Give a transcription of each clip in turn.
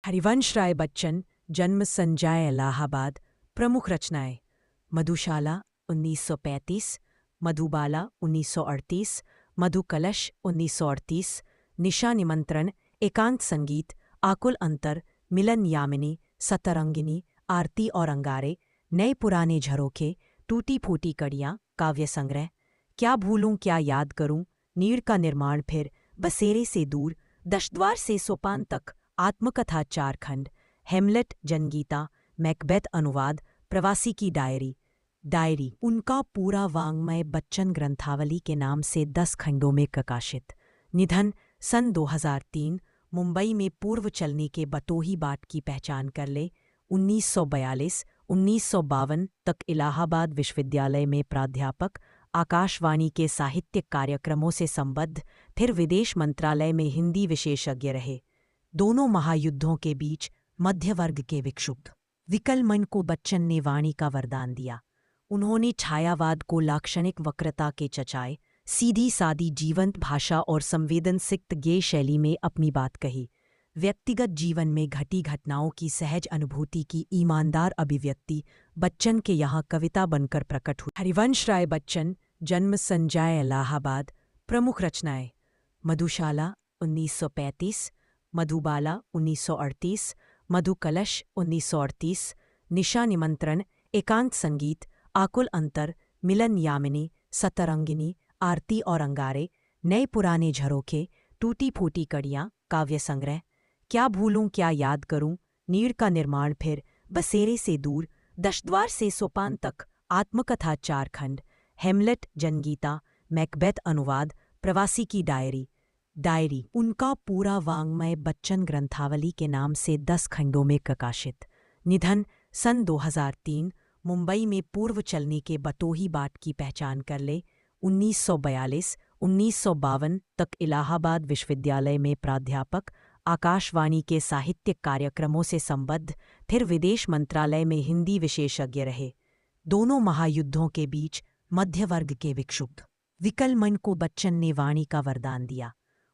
हरिवंश राय बच्चन, जन्म संजय, इलाहाबाद। प्रमुख रचनाएं: मधुशाला 1935, मधुबाला 1938, मधुकलश 1938, निशा निमंत्रण, एकांत संगीत, आकुल अंतर, मिलन यामिनी, सतरंगिनी, आरती और अंगारे, नए पुराने झरोखे, टूटी फूटी कड़ियाँ, काव्य संग्रह, क्या भूलूं क्या याद करूं, नीड़ का निर्माण, फिर बसेरे से दूर, दशद्वार से सोपान तक, आत्मकथा 4 खंड, हेमलेट, जनगीता, मैकबेथ अनुवाद, प्रवासी की डायरी उनका पूरा वाङ्मय बच्चन ग्रंथावली के नाम से 10 खंडों में प्रकाशित। निधन सन 2003, मुंबई में पूर्व चलने के बतोही बाट की पहचान कर ले। 1942-1952 तक इलाहाबाद विश्वविद्यालय में प्राध्यापक, आकाशवाणी के साहित्यिक कार्यक्रमों से संबद्ध, फिर विदेश मंत्रालय में हिंदी विशेषज्ञ रहे। दोनों महायुद्धों के बीच मध्य वर्ग के विक्षुब्ध विकल मन को बच्चन ने वाणी का वरदान दिया। उन्होंने छायावाद को लाक्षणिक वक्रता के चचाए, सीधी सादी जीवंत भाषा और संवेदनसिक्त गेय शैली में अपनी बात कही। व्यक्तिगत जीवन में घटी घटनाओं की सहज अनुभूति की ईमानदार अभिव्यक्ति बच्चन के यहाँ कविता बनकर प्रकट हुई। हरिवंश राय बच्चन, जन्म संजय, इलाहाबाद। प्रमुख रचनाएं: मधुशाला 1935, मधुबाला 1938, मधुकलश 1938, निशा निमंत्रण, एकांत संगीत, आकुल अंतर, मिलन यामिनी, सतरंगिनी, आरती और अंगारे, नए पुराने झरोखे, टूटी फूटी कड़ियाँ, काव्य संग्रह, क्या भूलूं क्या याद करूं, नीड़ का निर्माण, फिर बसेरे से दूर, दशद्वार से सोपान तक, आत्मकथा 4 खंड, हेमलेट, जनगीता, मैकबेथ अनुवाद, प्रवासी की डायरी उनका पूरा वाङ्मय बच्चन ग्रंथावली के नाम से 10 खंडों में प्रकाशित। निधन सन 2003, मुंबई में पूर्व चलने के बतोही बाट की पहचान कर ले। 1942-1952 तक इलाहाबाद विश्वविद्यालय में प्राध्यापक, आकाशवाणी के साहित्यिक कार्यक्रमों से संबद्ध, फिर विदेश मंत्रालय में हिंदी विशेषज्ञ रहे। दोनों महायुद्धों के बीच मध्य वर्ग के विक्षुब्ध विकल मन को बच्चन ने वाणी का वरदान दिया।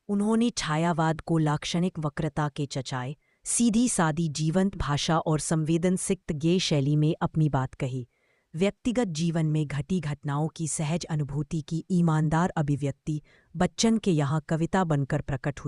उन्होंने छायावाद को लाक्षणिक वक्रता के चचाए, सीधी सादी जीवंत भाषा और संवेदनसिक्त गेय शैली में अपनी बात कही। व्यक्तिगत जीवन में घटी घटनाओं की सहज अनुभूति की ईमानदार अभिव्यक्ति बच्चन के यहाँ कविता बनकर प्रकट हुई।